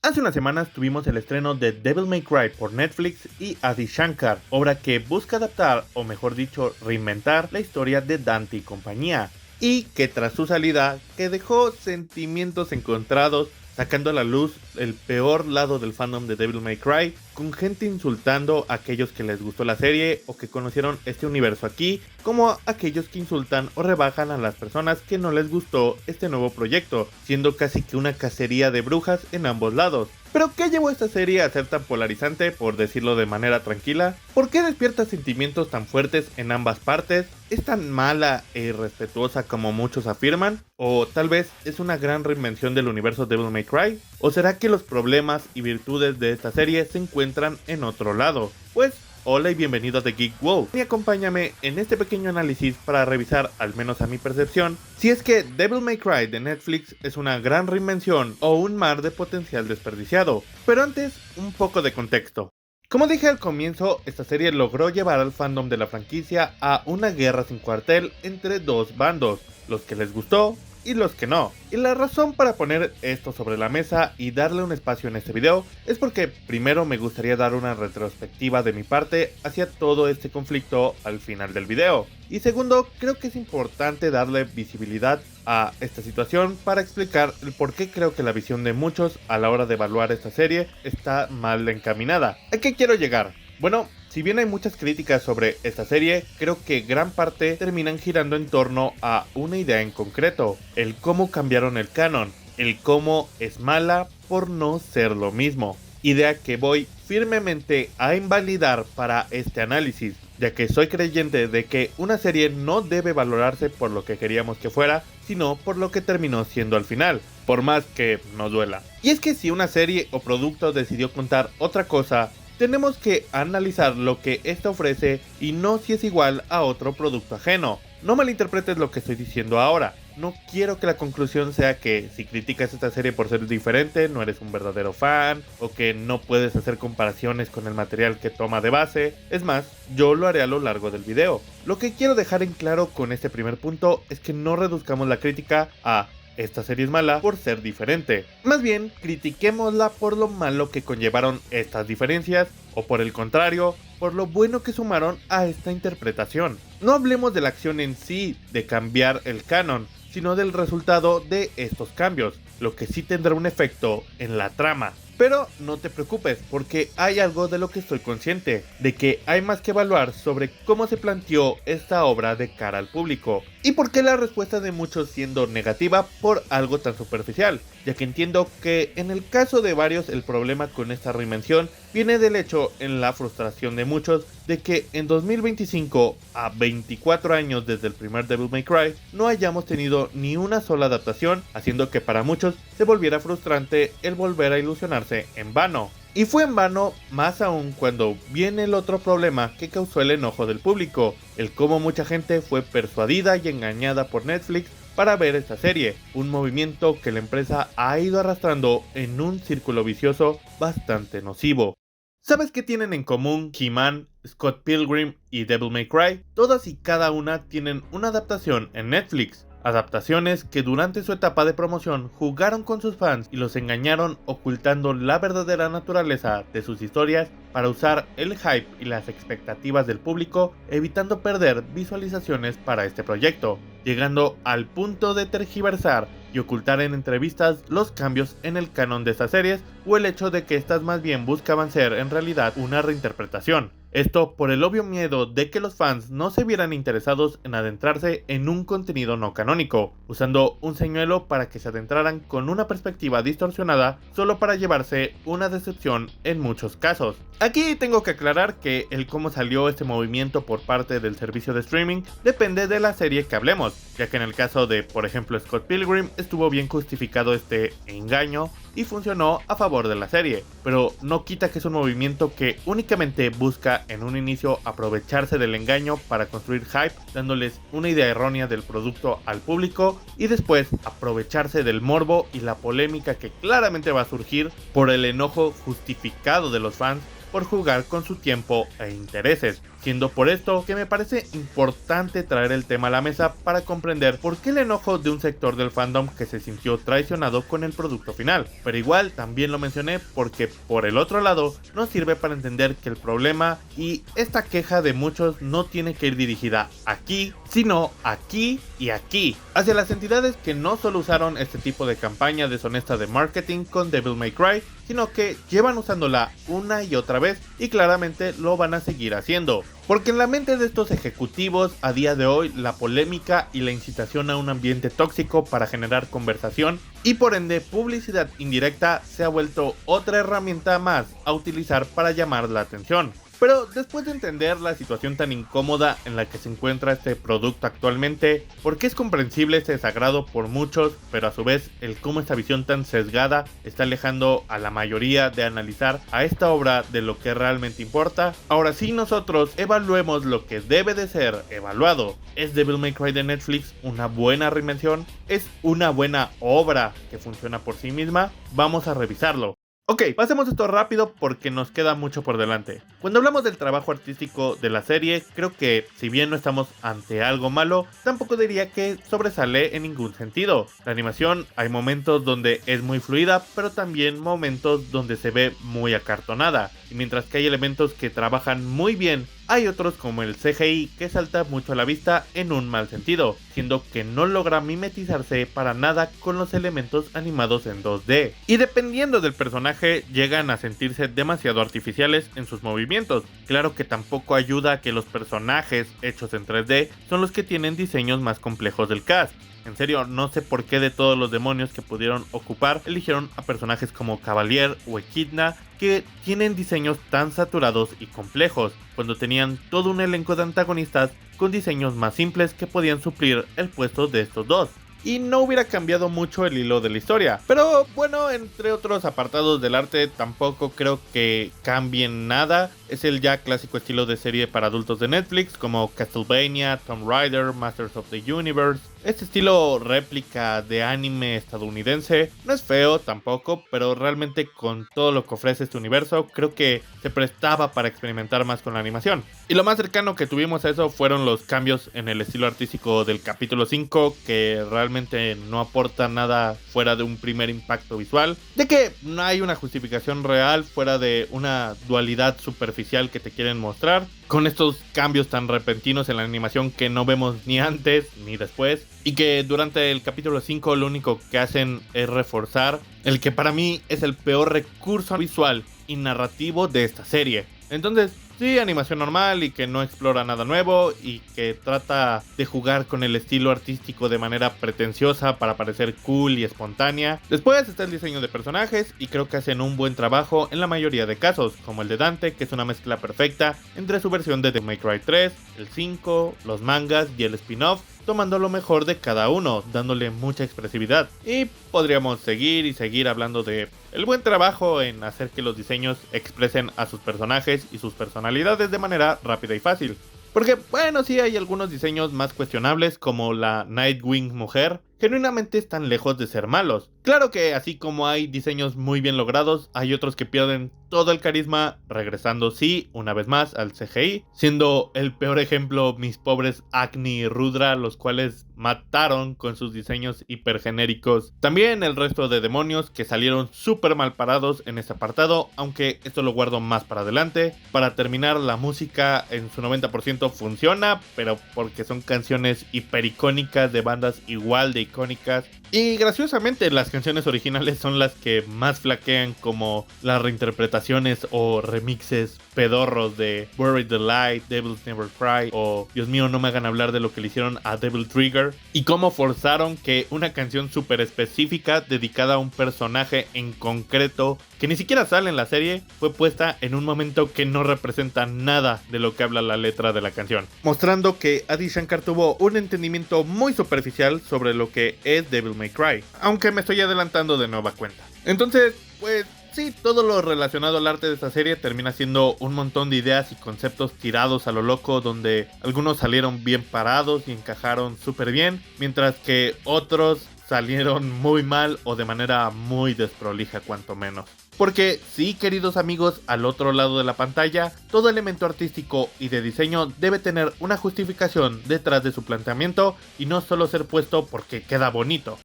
Hace unas semanas tuvimos el estreno de Devil May Cry por Netflix y Adi Shankar, obra que busca adaptar, o mejor dicho, reinventar la historia de Dante y compañía, y que tras su salida, que dejó sentimientos encontrados, sacando a la luz el peor lado del fandom de Devil May Cry, con gente insultando a aquellos que les gustó la serie o que conocieron este universo aquí, como a aquellos que insultan o rebajan a las personas que no les gustó este nuevo proyecto, siendo casi que una cacería de brujas en ambos lados. ¿Pero qué llevó a esta serie a ser tan polarizante, por decirlo de manera tranquila? ¿Por qué despierta sentimientos tan fuertes en ambas partes? ¿Es tan mala e irrespetuosa como muchos afirman? ¿O tal vez es una gran reinvención del universo Devil May Cry? ¿O será que los problemas y virtudes de esta serie se encuentran en otro lado? Pues, hola y bienvenidos a Geek Wow, y acompáñame en este pequeño análisis para revisar, al menos a mi percepción, si es que Devil May Cry de Netflix es una gran reinvención o un mar de potencial desperdiciado. Pero antes, un poco de contexto. Como dije al comienzo, esta serie logró llevar al fandom de la franquicia a una guerra sin cuartel entre dos bandos, los que les gustó y los que no. Y la razón para poner esto sobre la mesa y darle un espacio en este video es porque primero me gustaría dar una retrospectiva de mi parte hacia todo este conflicto al final del video. Y segundo, creo que es importante darle visibilidad a esta situación para explicar el por qué creo que la visión de muchos a la hora de evaluar esta serie está mal encaminada. ¿A qué quiero llegar? Bueno, si bien hay muchas críticas sobre esta serie, creo que gran parte terminan girando en torno a una idea en concreto, el cómo cambiaron el canon, el cómo es mala por no ser lo mismo, idea que voy firmemente a invalidar para este análisis, ya que soy creyente de que una serie no debe valorarse por lo que queríamos que fuera, sino por lo que terminó siendo al final, por más que nos duela. Y es que si una serie o producto decidió contar otra cosa, tenemos que analizar lo que esta ofrece y no si es igual a otro producto ajeno. No malinterpretes lo que estoy diciendo ahora. No quiero que la conclusión sea que si criticas esta serie por ser diferente, no eres un verdadero fan, o que no puedes hacer comparaciones con el material que toma de base. Es más, yo lo haré a lo largo del video. Lo que quiero dejar en claro con este primer punto es que no reduzcamos la crítica a esta serie es mala por ser diferente. Más bien, critiquémosla por lo malo que conllevaron estas diferencias, o por el contrario, por lo bueno que sumaron a esta interpretación. No hablemos de la acción en sí de cambiar el canon, sino del resultado de estos cambios, lo que sí tendrá un efecto en la trama. Pero no te preocupes, porque hay algo de lo que estoy consciente, de que hay más que evaluar sobre cómo se planteó esta obra de cara al público, y por qué la respuesta de muchos siendo negativa por algo tan superficial, ya que entiendo que en el caso de varios el problema con esta reinvención viene del hecho en la frustración de muchos de que en 2025, a 24 años desde el primer Devil May Cry, no hayamos tenido ni una sola adaptación, haciendo que para muchos se volviera frustrante el volver a ilusionarse en vano. Y fue en vano más aún cuando viene el otro problema que causó el enojo del público, el cómo mucha gente fue persuadida y engañada por Netflix para ver esta serie, un movimiento que la empresa ha ido arrastrando en un círculo vicioso bastante nocivo. ¿Sabes qué tienen en común He-Man, Scott Pilgrim y Devil May Cry? Todas y cada una tienen una adaptación en Netflix. Adaptaciones que durante su etapa de promoción jugaron con sus fans y los engañaron ocultando la verdadera naturaleza de sus historias para usar el hype y las expectativas del público, evitando perder visualizaciones para este proyecto, llegando al punto de tergiversar y ocultar en entrevistas los cambios en el canon de estas series o el hecho de que estas más bien buscaban ser en realidad una reinterpretación. Esto por el obvio miedo de que los fans no se vieran interesados en adentrarse en un contenido no canónico, usando un señuelo para que se adentraran con una perspectiva distorsionada solo para llevarse una decepción en muchos casos. Aquí tengo que aclarar que el cómo salió este movimiento por parte del servicio de streaming depende de la serie que hablemos, ya que en el caso de, por ejemplo, Scott Pilgrim estuvo bien justificado este engaño y funcionó a favor de la serie, pero no quita que es un movimiento que únicamente busca en un inicio aprovecharse del engaño para construir hype, dándoles una idea errónea del producto al público, y después aprovecharse del morbo y la polémica que claramente va a surgir por el enojo justificado de los fans por jugar con su tiempo e intereses, siendo por esto que me parece importante traer el tema a la mesa para comprender por qué el enojo de un sector del fandom que se sintió traicionado con el producto final. Pero igual también lo mencioné porque por el otro lado nos sirve para entender que el problema y esta queja de muchos no tiene que ir dirigida aquí, sino aquí y aquí, hacia las entidades que no solo usaron este tipo de campaña deshonesta de marketing con Devil May Cry, sino que llevan usándola una y otra vez y claramente lo van a seguir haciendo. Porque en la mente de estos ejecutivos a día de hoy la polémica y la incitación a un ambiente tóxico para generar conversación y por ende publicidad indirecta se ha vuelto otra herramienta más a utilizar para llamar la atención. Pero después de entender la situación tan incómoda en la que se encuentra este producto actualmente, porque es comprensible este desagrado por muchos, pero a su vez el cómo esta visión tan sesgada está alejando a la mayoría de analizar a esta obra de lo que realmente importa, ahora sí nosotros evaluemos lo que debe de ser evaluado. ¿Es Devil May Cry de Netflix una buena reinvención? ¿Es una buena obra que funciona por sí misma? Vamos a revisarlo. Ok, pasemos esto rápido porque nos queda mucho por delante. Cuando hablamos del trabajo artístico de la serie, creo que si bien no estamos ante algo malo, tampoco diría que sobresale en ningún sentido. La animación, hay momentos donde es muy fluida, pero también momentos donde se ve muy acartonada. Y mientras que hay elementos que trabajan muy bien, hay otros como el CGI que salta mucho a la vista en un mal sentido, siendo que no logra mimetizarse para nada con los elementos animados en 2D. Y dependiendo del personaje, llegan a sentirse demasiado artificiales en sus movimientos. Claro que tampoco ayuda a que los personajes hechos en 3D son los que tienen diseños más complejos del cast. En serio, no sé por qué de todos los demonios que pudieron ocupar, eligieron a personajes como Cavalier o Echidna, que tienen diseños tan saturados y complejos, cuando tenían todo un elenco de antagonistas con diseños más simples que podían suplir el puesto de estos dos. Y no hubiera cambiado mucho el hilo de la historia. Pero bueno, entre otros apartados del arte tampoco creo que cambien nada. Es el ya clásico estilo de serie para adultos de Netflix como Castlevania, Tomb Raider, Masters of the Universe. Este estilo réplica de anime estadounidense no es feo tampoco, pero realmente con todo lo que ofrece este universo creo que se prestaba para experimentar más con la animación. Y lo más cercano que tuvimos a eso fueron los cambios en el estilo artístico del capítulo 5, que realmente no aporta nada fuera de un primer impacto visual, de que no hay una justificación real fuera de una dualidad superficial que te quieren mostrar, con estos cambios tan repentinos en la animación que no vemos ni antes ni después, y que durante el capítulo 5 lo único que hacen es reforzar el que para mí es el peor recurso visual y narrativo de esta serie. Entonces, sí, animación normal y que no explora nada nuevo y que trata de jugar con el estilo artístico de manera pretenciosa para parecer cool y espontánea. Después está el diseño de personajes y creo que hacen un buen trabajo en la mayoría de casos, como el de Dante, que es una mezcla perfecta entre su versión de Devil May Cry 3, el 5, los mangas y el spin-off, tomando lo mejor de cada uno, dándole mucha expresividad. Y podríamos seguir hablando de el buen trabajo en hacer que los diseños expresen a sus personajes y sus personalidades de manera rápida y fácil. Porque, bueno, sí hay algunos diseños más cuestionables, como la Nightwing mujer, genuinamente están lejos de ser malos. Claro que así como hay diseños muy bien logrados, hay otros que pierden todo el carisma, regresando sí, una vez más al CGI, siendo el peor ejemplo mis pobres Agni y Rudra, los cuales mataron con sus diseños hipergenéricos. También el resto de demonios que salieron súper mal parados en este apartado, aunque esto lo guardo más para adelante. Para terminar, la música en su 90% funciona, pero porque son canciones hipericónicas de bandas igual de icónicas. Y graciosamente las canciones originales son las que más flaquean, como las reinterpretaciones o remixes pedorros de Bury the Light, Devils Never Cry o Dios mío no me hagan hablar de lo que le hicieron a Devil Trigger, y cómo forzaron que una canción súper específica dedicada a un personaje en concreto que ni siquiera sale en la serie fue puesta en un momento que no representa nada de lo que habla la letra de la canción, mostrando que Adi Shankar tuvo un entendimiento muy superficial sobre lo que es Devil May Cry, aunque me estoy adelantando de nueva cuenta. Entonces, pues sí, todo lo relacionado al arte de esta serie termina siendo un montón de ideas y conceptos tirados a lo loco, donde algunos salieron bien parados y encajaron súper bien, mientras que otros salieron muy mal o de manera muy desprolija cuanto menos. Porque sí, queridos amigos, al otro lado de la pantalla, todo elemento artístico y de diseño debe tener una justificación detrás de su planteamiento y no solo ser puesto porque queda bonito.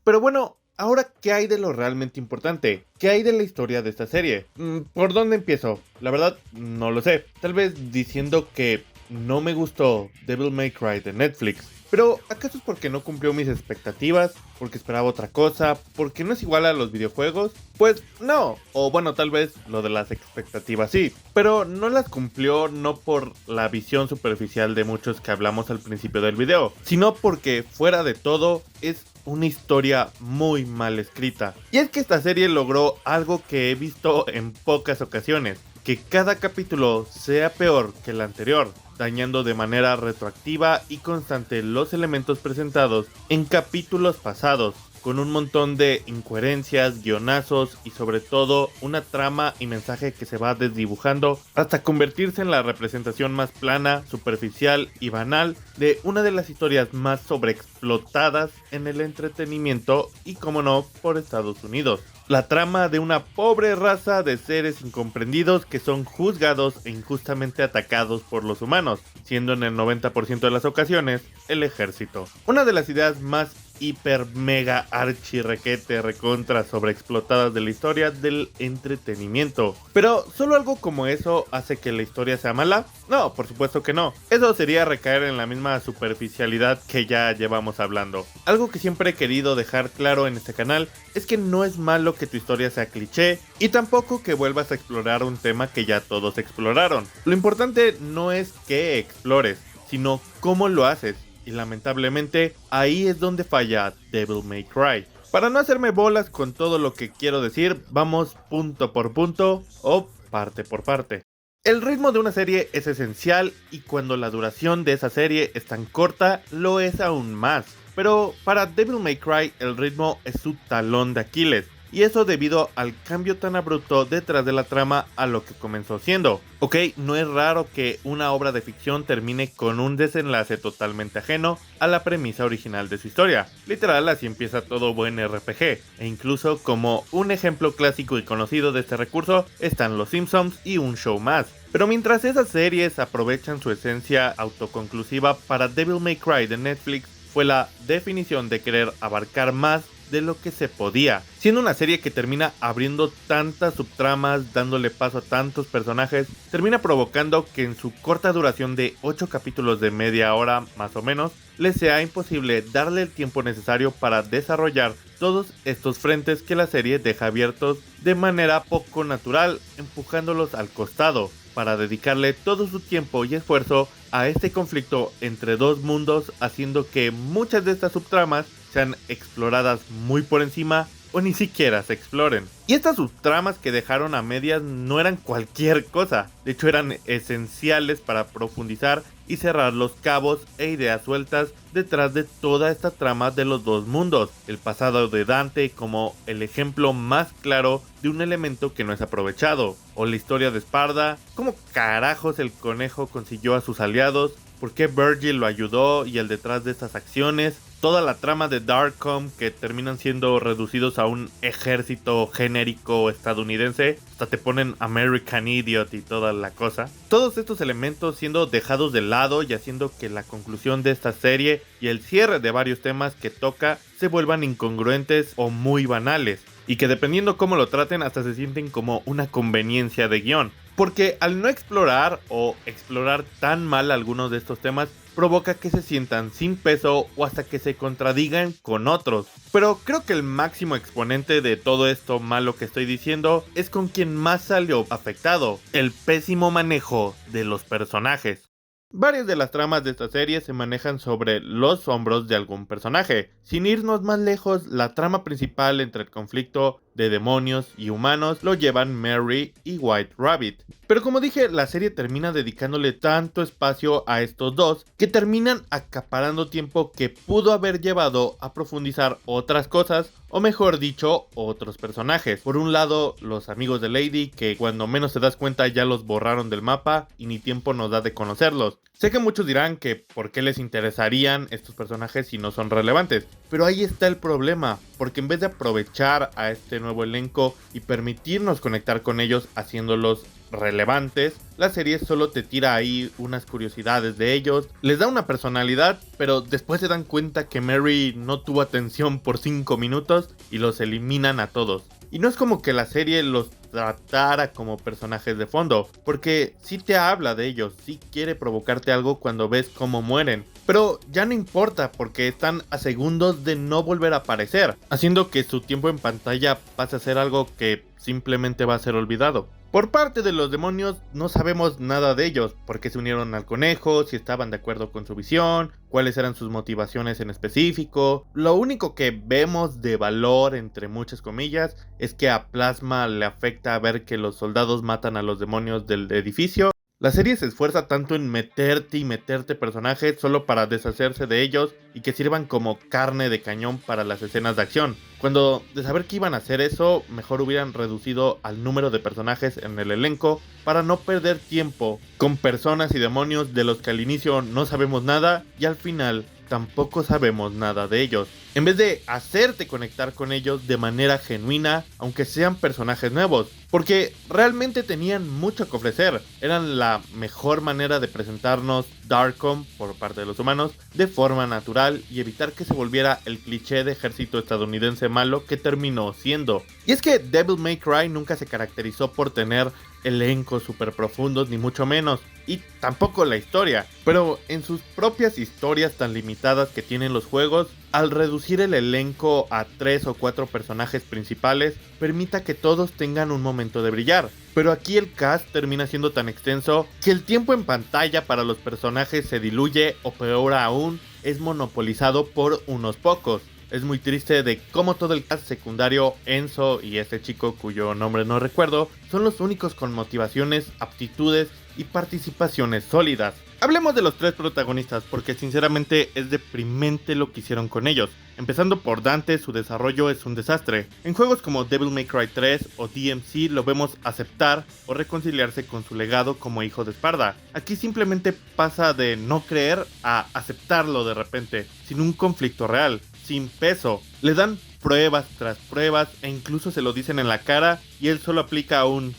Pero bueno, ahora, ¿qué hay de lo realmente importante? ¿Qué hay de la historia de esta serie? ¿Por dónde empiezo? La verdad, no lo sé. Tal vez diciendo que no me gustó Devil May Cry de Netflix. Pero, ¿acaso es porque no cumplió mis expectativas? ¿Porque esperaba otra cosa? ¿Porque no es igual a los videojuegos? Pues no, o bueno, tal vez lo de las expectativas sí, pero no las cumplió no por la visión superficial de muchos que hablamos al principio del video, sino porque fuera de todo es una historia muy mal escrita. Y es que esta serie logró algo que he visto en pocas ocasiones, que cada capítulo sea peor que el anterior, dañando de manera retroactiva y constante los elementos presentados en capítulos pasados, con un montón de incoherencias, guionazos y sobre todo una trama y mensaje que se va desdibujando hasta convertirse en la representación más plana, superficial y banal de una de las historias más sobreexplotadas en el entretenimiento y, como no, por Estados Unidos. La trama de una pobre raza de seres incomprendidos que son juzgados e injustamente atacados por los humanos, siendo en el 90% de las ocasiones el ejército. Una de las ideas más hiper mega archi requete recontra sobreexplotadas de la historia del entretenimiento. Pero ¿solo algo como eso hace que la historia sea mala? No, por supuesto que no. Eso sería recaer en la misma superficialidad que ya llevamos hablando. Algo que siempre he querido dejar claro en este canal es que no es malo que tu historia sea cliché y tampoco que vuelvas a explorar un tema que ya todos exploraron. Lo importante no es que explores, sino cómo lo haces. Y lamentablemente, ahí es donde falla Devil May Cry. Para no hacerme bolas con todo lo que quiero decir, vamos punto por punto o parte por parte. El ritmo de una serie es esencial y cuando la duración de esa serie es tan corta, lo es aún más. Pero para Devil May Cry el ritmo es su talón de Aquiles. Y eso debido al cambio tan abrupto detrás de la trama a lo que comenzó siendo. Ok, no es raro que una obra de ficción termine con un desenlace totalmente ajeno a la premisa original de su historia. Literal, así empieza todo buen RPG. E incluso como un ejemplo clásico y conocido de este recurso están Los Simpsons y un show más. Pero mientras esas series aprovechan su esencia autoconclusiva, para Devil May Cry de Netflix fue la definición de querer abarcar más de lo que se podía, siendo una serie que termina abriendo tantas subtramas, dándole paso a tantos personajes, termina provocando que en su corta duración de 8 capítulos de media hora más o menos, les sea imposible darle el tiempo necesario para desarrollar todos estos frentes que la serie deja abiertos de manera poco natural, empujándolos al costado, para dedicarle todo su tiempo y esfuerzo a este conflicto entre dos mundos, haciendo que muchas de estas subtramas sean exploradas muy por encima o ni siquiera se exploren. Y estas subtramas que dejaron a medias no eran cualquier cosa, de hecho eran esenciales para profundizar y cerrar los cabos e ideas sueltas detrás de toda esta trama de los dos mundos, el pasado de Dante como el ejemplo más claro de un elemento que no es aprovechado, o la historia de Sparda, cómo carajos el conejo consiguió a sus aliados, por qué Virgil lo ayudó y el detrás de estas acciones, toda la trama de Darkcom que terminan siendo reducidos a un ejército genérico estadounidense, hasta te ponen American Idiot y toda la cosa. Todos estos elementos siendo dejados de lado y haciendo que la conclusión de esta serie y el cierre de varios temas que toca se vuelvan incongruentes o muy banales, y que dependiendo cómo lo traten hasta se sienten como una conveniencia de guión. Porque al no explorar o explorar tan mal algunos de estos temas, provoca que se sientan sin peso o hasta que se contradigan con otros. Pero creo que el máximo exponente de todo esto malo que estoy diciendo es con quien más salió afectado: el pésimo manejo de los personajes. Varias de las tramas de esta serie se manejan sobre los hombros de algún personaje. Sin irnos más lejos, la trama principal entre el conflicto de demonios y humanos lo llevan Mary y White Rabbit. Pero como dije, la serie termina dedicándole tanto espacio a estos dos que terminan acaparando tiempo que pudo haber llevado a profundizar otras cosas, o mejor dicho, otros personajes. Por un lado, los amigos de Lady, que cuando menos te das cuenta ya los borraron del mapa y ni tiempo nos da de conocerlos. Sé que muchos dirán que por qué les interesarían estos personajes si no son relevantes, pero ahí está el problema, porque en vez de aprovechar a este nuevo elenco y permitirnos conectar con ellos haciéndolos relevantes, la serie solo te tira ahí unas curiosidades de ellos, les da una personalidad, pero después se dan cuenta que Mary no tuvo atención por 5 minutos y los eliminan a todos. Y no es como que la serie los tratara como personajes de fondo, porque sí te habla de ellos, sí quiere provocarte algo cuando ves cómo mueren, pero ya no importa porque están a segundos de no volver a aparecer, haciendo que su tiempo en pantalla pase a ser algo que simplemente va a ser olvidado. Por parte de los demonios no sabemos nada de ellos, por qué se unieron al conejo, si estaban de acuerdo con su visión, cuáles eran sus motivaciones en específico. Lo único que vemos de valor, entre muchas comillas, es que a Plasma le afecta ver que los soldados matan a los demonios del edificio. La serie se esfuerza tanto en meterte y meterte personajes solo para deshacerse de ellos y que sirvan como carne de cañón para las escenas de acción, cuando de saber que iban a hacer eso, mejor hubieran reducido al número de personajes en el elenco para no perder tiempo con personas y demonios de los que al inicio no sabemos nada y al final tampoco sabemos nada de ellos. En vez de hacerte conectar con ellos de manera genuina, aunque sean personajes nuevos, porque realmente tenían mucho que ofrecer, eran la mejor manera de presentarnos Darkom por parte de los humanos de forma natural y evitar que se volviera el cliché de ejército estadounidense malo que terminó siendo. Y es que Devil May Cry nunca se caracterizó por tener elencos super profundos ni mucho menos, y tampoco la historia, pero en sus propias historias tan limitadas que tienen los juegos, al reducir el elenco a 3 o 4 personajes principales, permita que todos tengan un momento de brillar. Pero aquí el cast termina siendo tan extenso que el tiempo en pantalla para los personajes se diluye o peor aún, es monopolizado por unos pocos. Es muy triste de cómo todo el cast secundario, Enzo y este chico cuyo nombre no recuerdo, son los únicos con motivaciones, aptitudes y participaciones sólidas. Hablemos de los 3 protagonistas porque sinceramente es deprimente lo que hicieron con ellos. Empezando por Dante, su desarrollo es un desastre. En juegos como Devil May Cry 3 o DMC lo vemos aceptar o reconciliarse con su legado como hijo de Esparda. Aquí simplemente pasa de no creer a aceptarlo de repente, sin un conflicto real, sin peso. Le dan pruebas tras pruebas e incluso se lo dicen en la cara y él solo aplica un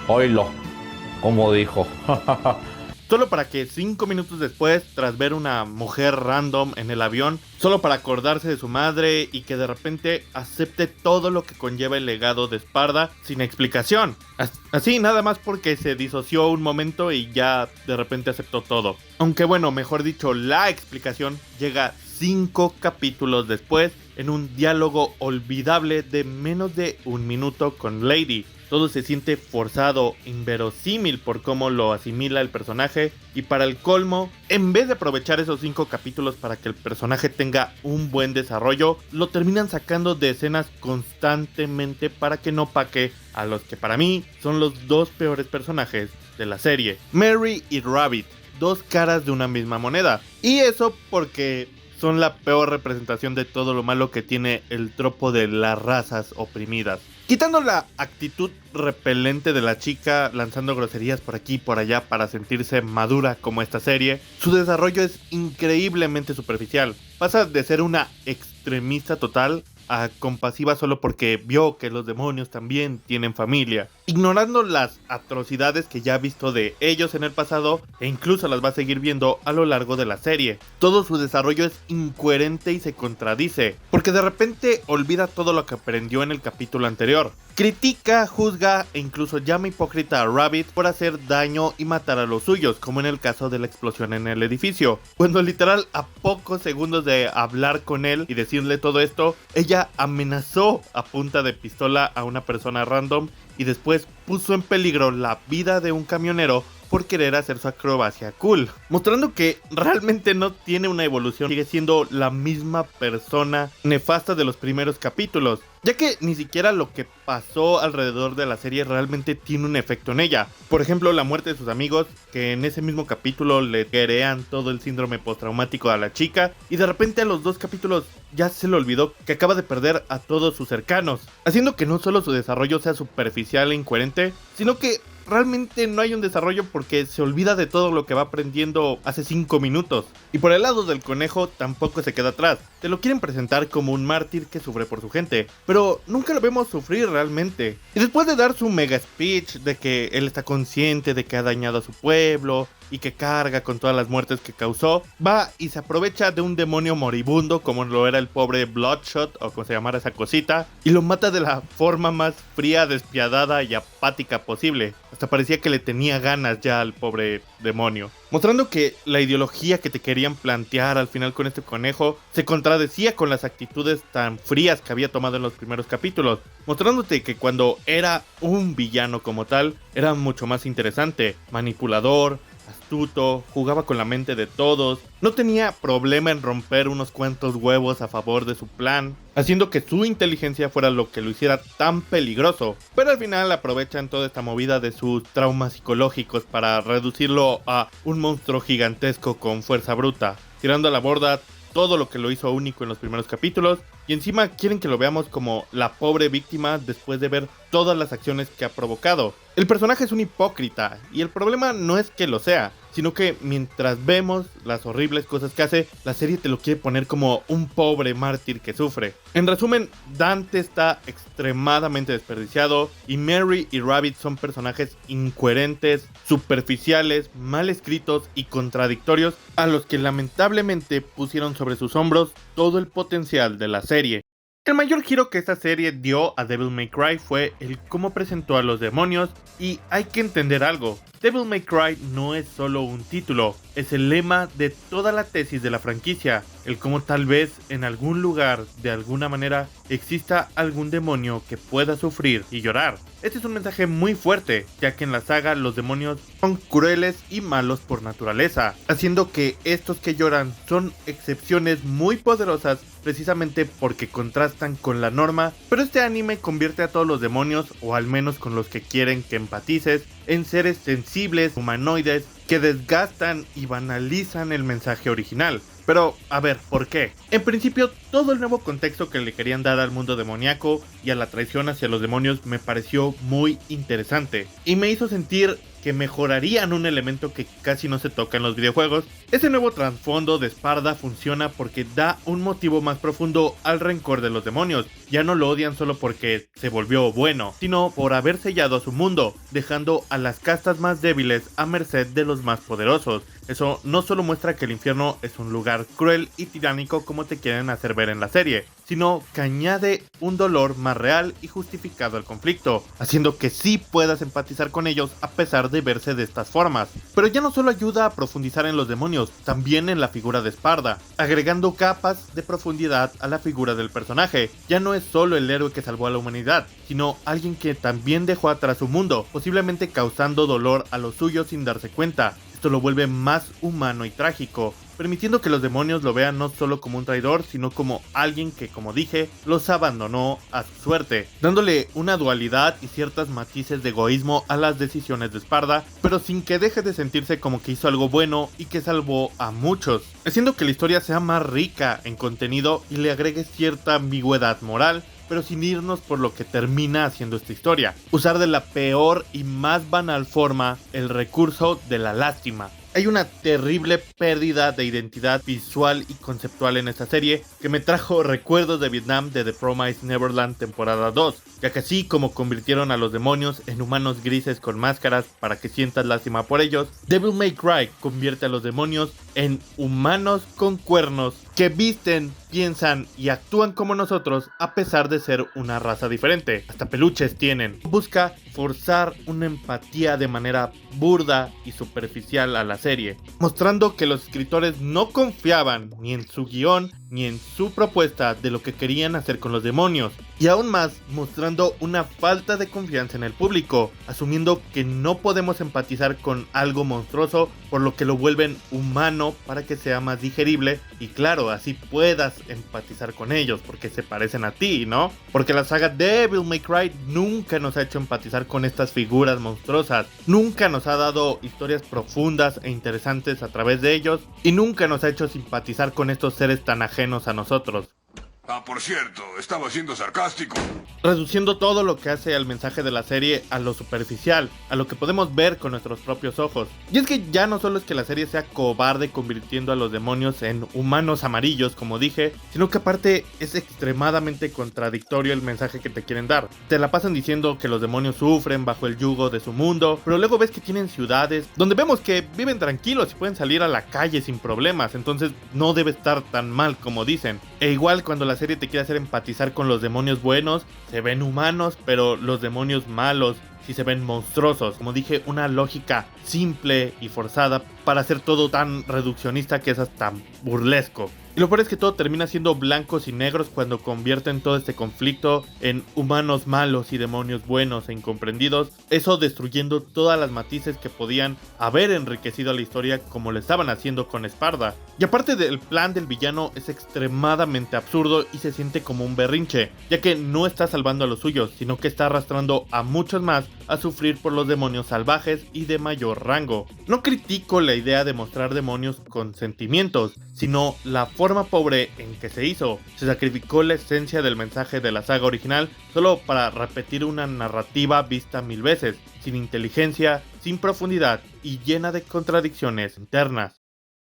oílo, como dijo. Solo para que 5 minutos después, tras ver una mujer random en el avión, solo para acordarse de su madre y que de repente acepte todo lo que conlleva el legado de Esparda sin explicación. Así nada más porque se disoció un momento y ya de repente aceptó todo. Aunque bueno, mejor dicho, la explicación llega 5 capítulos después en un diálogo olvidable de menos de 1 minuto con Lady. Todo se siente forzado, inverosímil por cómo lo asimila el personaje y para el colmo, en vez de aprovechar esos 5 capítulos para que el personaje tenga un buen desarrollo, lo terminan sacando de escenas constantemente para que no paque a los que para mí son los 2 peores personajes de la serie, Mary y Rabbit, 2 caras de una misma moneda. Y eso porque son la peor representación de todo lo malo que tiene el tropo de las razas oprimidas. Quitando la actitud repelente de la chica lanzando groserías por aquí y por allá para sentirse madura como esta serie, su desarrollo es increíblemente superficial. Pasa de ser una extremista total a compasiva solo porque vio que los demonios también tienen familia, ignorando las atrocidades que ya ha visto de ellos en el pasado e incluso las va a seguir viendo a lo largo de la serie. Todo su desarrollo es incoherente y se contradice, porque de repente olvida todo lo que aprendió en el capítulo anterior. Critica, juzga e incluso llama hipócrita a Rabbit por hacer daño y matar a los suyos, como en el caso de la explosión en el edificio, cuando literal a pocos segundos de hablar con él y decirle todo esto, ella amenazó a punta de pistola a una persona random y después puso en peligro la vida de un camionero por querer hacer su acrobacia cool, mostrando que realmente no tiene una evolución, sigue siendo la misma persona nefasta de los primeros capítulos, ya que ni siquiera lo que pasó alrededor de la serie realmente tiene un efecto en ella. Por ejemplo, la muerte de sus amigos, que en ese mismo capítulo le crean todo el síndrome postraumático a la chica, y de repente a los 2 capítulos ya se le olvidó que acaba de perder a todos sus cercanos, haciendo que no solo su desarrollo sea superficial e incoherente, sino que realmente no hay un desarrollo porque se olvida de todo lo que va aprendiendo hace 5 minutos. Y por el lado del conejo tampoco se queda atrás. Te lo quieren presentar como un mártir que sufre por su gente, pero nunca lo vemos sufrir realmente. Y después de dar su mega speech de que él está consciente de que ha dañado a su pueblo y que carga con todas las muertes que causó, va y se aprovecha de un demonio moribundo como lo era el pobre Bloodshot o como se llamara esa cosita, y lo mata de la forma más fría, despiadada y apática posible. Hasta parecía que le tenía ganas ya al pobre demonio, mostrando que la ideología que te querían plantear al final con este conejo se contradecía con las actitudes tan frías que había tomado en los primeros capítulos, mostrándote que cuando era un villano como tal, era mucho más interesante, manipulador, astuto, jugaba con la mente de todos, no tenía problema en romper unos cuantos huevos a favor de su plan, haciendo que su inteligencia fuera lo que lo hiciera tan peligroso. Pero al final aprovechan toda esta movida de sus traumas psicológicos para reducirlo a un monstruo gigantesco con fuerza bruta, tirando a la borda todo lo que lo hizo único en los primeros capítulos, y encima quieren que lo veamos como la pobre víctima después de ver todas las acciones que ha provocado. El personaje es un hipócrita, y el problema no es que lo sea, sino que mientras vemos las horribles cosas que hace, la serie te lo quiere poner como un pobre mártir que sufre. En resumen, Dante está extremadamente desperdiciado, y Mary y Rabbit son personajes incoherentes, superficiales, mal escritos y contradictorios, a los que lamentablemente pusieron sobre sus hombros todo el potencial de la serie. El mayor giro que esta serie dio a Devil May Cry fue el cómo presentó a los demonios, y hay que entender algo. Devil May Cry no es solo un título, es el lema de toda la tesis de la franquicia, el cómo tal vez en algún lugar, de alguna manera, exista algún demonio que pueda sufrir y llorar. Este es un mensaje muy fuerte, ya que en la saga los demonios son crueles y malos por naturaleza, haciendo que estos que lloran son excepciones muy poderosas precisamente porque contrastan con la norma, pero este anime convierte a todos los demonios, o al menos con los que quieren que empatices, en seres sensibles, humanoides, que desgastan y banalizan el mensaje original. Pero, a ver, ¿por qué? En principio, todo el nuevo contexto que le querían dar al mundo demoníaco y a la traición hacia los demonios me pareció muy interesante, y me hizo sentir que mejorarían un elemento que casi no se toca en los videojuegos. Ese nuevo trasfondo de Sparda funciona porque da un motivo más profundo al rencor de los demonios. Ya no lo odian solo porque se volvió bueno, sino por haber sellado a su mundo, dejando a las castas más débiles a merced de los más poderosos. Eso no solo muestra que el infierno es un lugar cruel y tiránico como te quieren hacer ver en la serie, sino que añade un dolor más real y justificado al conflicto, haciendo que sí puedas empatizar con ellos a pesar de verse de estas formas. Pero ya no solo ayuda a profundizar en los demonios, también en la figura de Sparda, agregando capas de profundidad a la figura del personaje. Ya no es solo el héroe que salvó a la humanidad, sino alguien que también dejó atrás su mundo, posiblemente causando dolor a los suyos sin darse cuenta. Esto lo vuelve más humano y trágico, permitiendo que los demonios lo vean no solo como un traidor, sino como alguien que, como dije, los abandonó a su suerte, dándole una dualidad y ciertos matices de egoísmo a las decisiones de Sparda, pero sin que deje de sentirse como que hizo algo bueno y que salvó a muchos, haciendo que la historia sea más rica en contenido y le agregue cierta ambigüedad moral, pero sin irnos por lo que termina haciendo esta historia: usar de la peor y más banal forma el recurso de la lástima. Hay una terrible pérdida de identidad visual y conceptual en esta serie que me trajo recuerdos de Vietnam de The Promised Neverland temporada 2, ya que así como convirtieron a los demonios en humanos grises con máscaras para que sientas lástima por ellos, Devil May Cry convierte a los demonios en humanos con cuernos que visten, piensan y actúan como nosotros a pesar de ser una raza diferente. Hasta peluches tienen. Busca forzar una empatía de manera burda y superficial a la serie, mostrando que los escritores no confiaban ni en su guión ni en su propuesta de lo que querían hacer con los demonios, y aún más mostrando una falta de confianza en el público, asumiendo que no podemos empatizar con algo monstruoso, por lo que lo vuelven humano para que sea más digerible y claro, así puedas empatizar con ellos porque se parecen a ti, ¿no? Porque la saga Devil May Cry nunca nos ha hecho empatizar con estas figuras monstruosas, nunca nos ha dado historias profundas e interesantes a través de ellos, y nunca nos ha hecho simpatizar con estos seres tan ajenos a nosotros. Por cierto, estaba siendo sarcástico. Reduciendo todo lo que hace al mensaje de la serie a lo superficial, a lo que podemos ver con nuestros propios ojos. Y es que ya no solo es que la serie sea cobarde convirtiendo a los demonios en humanos amarillos, como dije, sino que aparte es extremadamente contradictorio el mensaje que te quieren dar. Te la pasan diciendo que los demonios sufren bajo el yugo de su mundo, pero luego ves que tienen ciudades donde vemos que viven tranquilos y pueden salir a la calle sin problemas, entonces no debe estar tan mal como dicen. E igual cuando la serie te quiere hacer empatizar con los demonios buenos, se ven humanos, pero los demonios malos sí se ven monstruosos. Como dije, una lógica simple y forzada para hacer todo tan reduccionista que es hasta burlesco. Y lo peor es que todo termina siendo blancos y negros cuando convierten todo este conflicto en humanos malos y demonios buenos e incomprendidos, eso destruyendo todas las matices que podían haber enriquecido a la historia como lo estaban haciendo con Sparda. Y aparte del plan del villano es extremadamente absurdo y se siente como un berrinche, ya que no está salvando a los suyos, sino que está arrastrando a muchos más a sufrir por los demonios salvajes y de mayor rango. No critico la idea de mostrar demonios con sentimientos, sino la forma pobre en que se hizo. Se sacrificó la esencia del mensaje de la saga original solo para repetir una narrativa vista 1000 veces, sin inteligencia, sin profundidad y llena de contradicciones internas.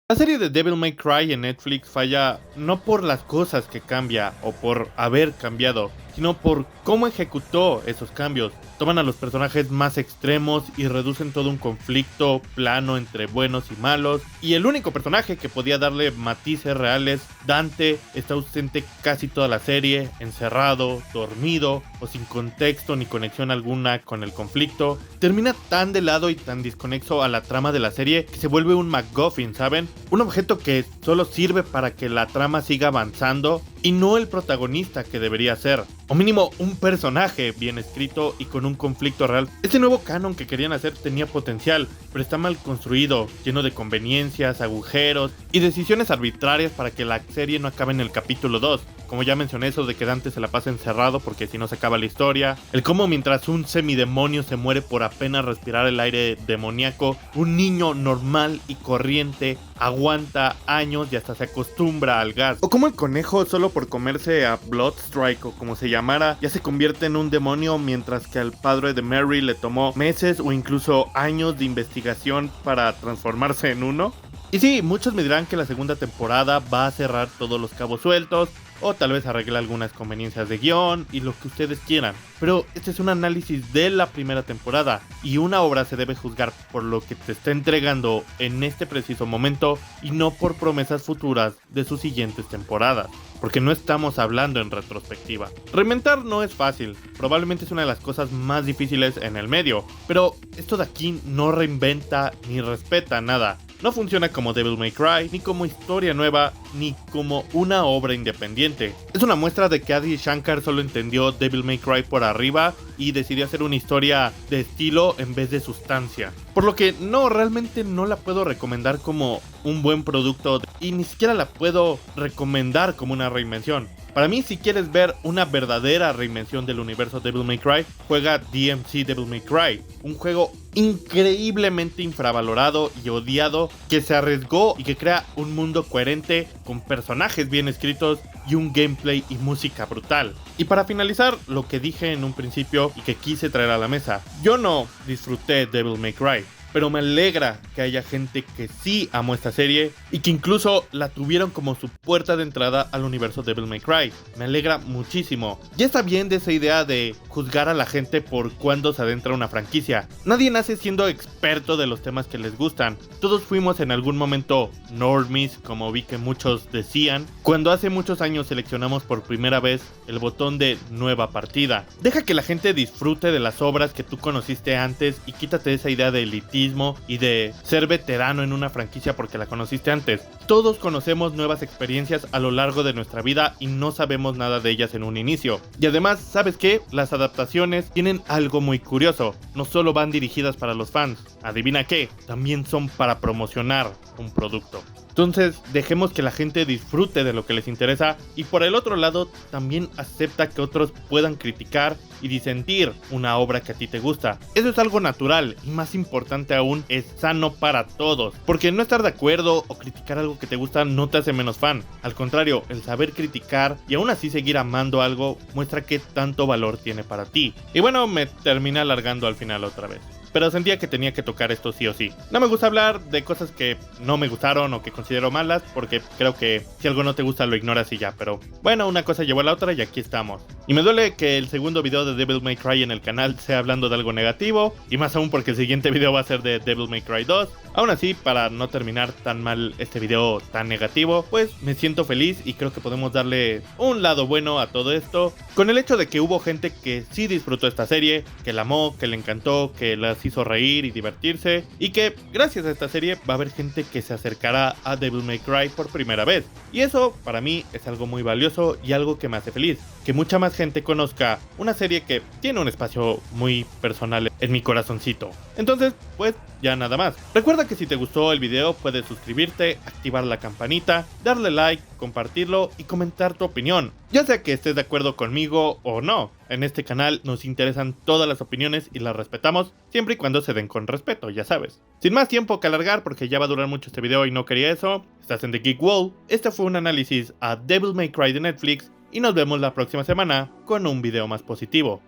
La serie de Devil May Cry en Netflix falla no por las cosas que cambia o por haber cambiado, sino por cómo ejecutó esos cambios. Toman a los personajes más extremos y reducen todo un conflicto plano entre buenos y malos, y el único personaje que podía darle matices reales, Dante, está ausente casi toda la serie, encerrado, dormido o sin contexto ni conexión alguna con el conflicto. Termina tan de lado y tan desconexo a la trama de la serie que se vuelve un MacGuffin, ¿saben? Un objeto que solo sirve para que la trama siga avanzando y no el protagonista que debería ser, o mínimo un personaje bien escrito y con un conflicto real. Este nuevo canon que querían hacer tenía potencial, pero está mal construido, lleno de conveniencias, agujeros y decisiones arbitrarias para que la serie no acabe en el capítulo 2. Como ya mencioné, eso de que Dante se la pasa encerrado porque si no se acaba la historia. El cómo mientras un semidemonio se muere por apenas respirar el aire demoníaco, un niño normal y corriente aguanta años y hasta se acostumbra al gas. O como el conejo solo por comerse a Bloodstrike o como se llamara, ya se convierte en un demonio, mientras que al padre de Mary le tomó meses o incluso años de investigación para transformarse en uno. Y sí, muchos me dirán que la segunda temporada va a cerrar todos los cabos sueltos, o tal vez arreglar algunas conveniencias de guión y lo que ustedes quieran. Pero este es un análisis de la primera temporada, y una obra se debe juzgar por lo que te está entregando en este preciso momento y no por promesas futuras de sus siguientes temporadas, porque no estamos hablando en retrospectiva. Reinventar no es fácil, probablemente es una de las cosas más difíciles en el medio, pero esto de aquí no reinventa ni respeta nada. No funciona como Devil May Cry, ni como historia nueva, ni como una obra independiente. Es una muestra de que Adi Shankar solo entendió Devil May Cry por arriba y decidió hacer una historia de estilo en vez de sustancia. Por lo que realmente no la puedo recomendar como un buen producto y ni siquiera la puedo recomendar como una reinvención. Para mí, si quieres ver una verdadera reinvención del universo Devil May Cry, juega DMC Devil May Cry, un juego increíblemente infravalorado y odiado que se arriesgó y que crea un mundo coherente con personajes bien escritos y un gameplay y música brutal. Y para finalizar, lo que dije en un principio y que quise traer a la mesa, yo no disfruté Devil May Cry, pero me alegra que haya gente que sí amó esta serie y que incluso la tuvieron como su puerta de entrada al universo Devil May Cry. Me alegra muchísimo. Ya está bien de esa idea de juzgar a la gente por cuándo se adentra una franquicia. Nadie nace siendo experto de los temas que les gustan. Todos fuimos en algún momento normies, como vi que muchos decían, cuando hace muchos años seleccionamos por primera vez el botón de nueva partida. Deja que la gente disfrute de las obras que tú conociste antes y quítate esa idea de elitismo y de ser veterano en una franquicia porque la conociste antes. Todos conocemos nuevas experiencias a lo largo de nuestra vida y no sabemos nada de ellas en un inicio. Y además, ¿sabes qué? Las adaptaciones tienen algo muy curioso. No solo van dirigidas para los fans, adivina qué, también son para promocionar un producto. Entonces, dejemos que la gente disfrute de lo que les interesa y por el otro lado, también acepta que otros puedan criticar y disentir una obra que a ti te gusta. Eso es algo natural y más importante aún, es sano para todos, porque no estar de acuerdo o criticar algo que te gusta no te hace menos fan. Al contrario, el saber criticar y aún así seguir amando algo muestra qué tanto valor tiene para ti. Y bueno, me terminé alargando al final otra vez, pero sentía que tenía que tocar esto sí o sí. No me gusta hablar de cosas que no me gustaron o que considero malas, porque creo que si algo no te gusta lo ignoras y ya, pero bueno, una cosa llevó a la otra y aquí estamos. Y me duele que el segundo video de Devil May Cry en el canal sea hablando de algo negativo, y más aún porque el siguiente video va a ser de Devil May Cry 2. Aún así, para no terminar tan mal este video tan negativo, pues me siento feliz y creo que podemos darle un lado bueno a todo esto, con el hecho de que hubo gente que sí disfrutó esta serie, que la amó, que le encantó, que las hizo reír y divertirse, y que gracias a esta serie va a haber gente que se acercará a Devil May Cry por primera vez. Y eso para mí es algo muy valioso y algo que me hace feliz, que mucha más gente conozca una serie que tiene un espacio muy personal en mi corazoncito. Entonces, pues ya nada más. Recuerda que si te gustó el video puedes suscribirte, activar la campanita, darle like, compartirlo y comentar tu opinión, ya sea que estés de acuerdo conmigo o no. En este canal nos interesan todas las opiniones y las respetamos, siempre y cuando se den con respeto, ya sabes. Sin más tiempo que alargar, porque ya va a durar mucho este video y no quería eso, estás en The Geek Wall. Este fue un análisis a Devil May Cry de Netflix y nos vemos la próxima semana con un video más positivo.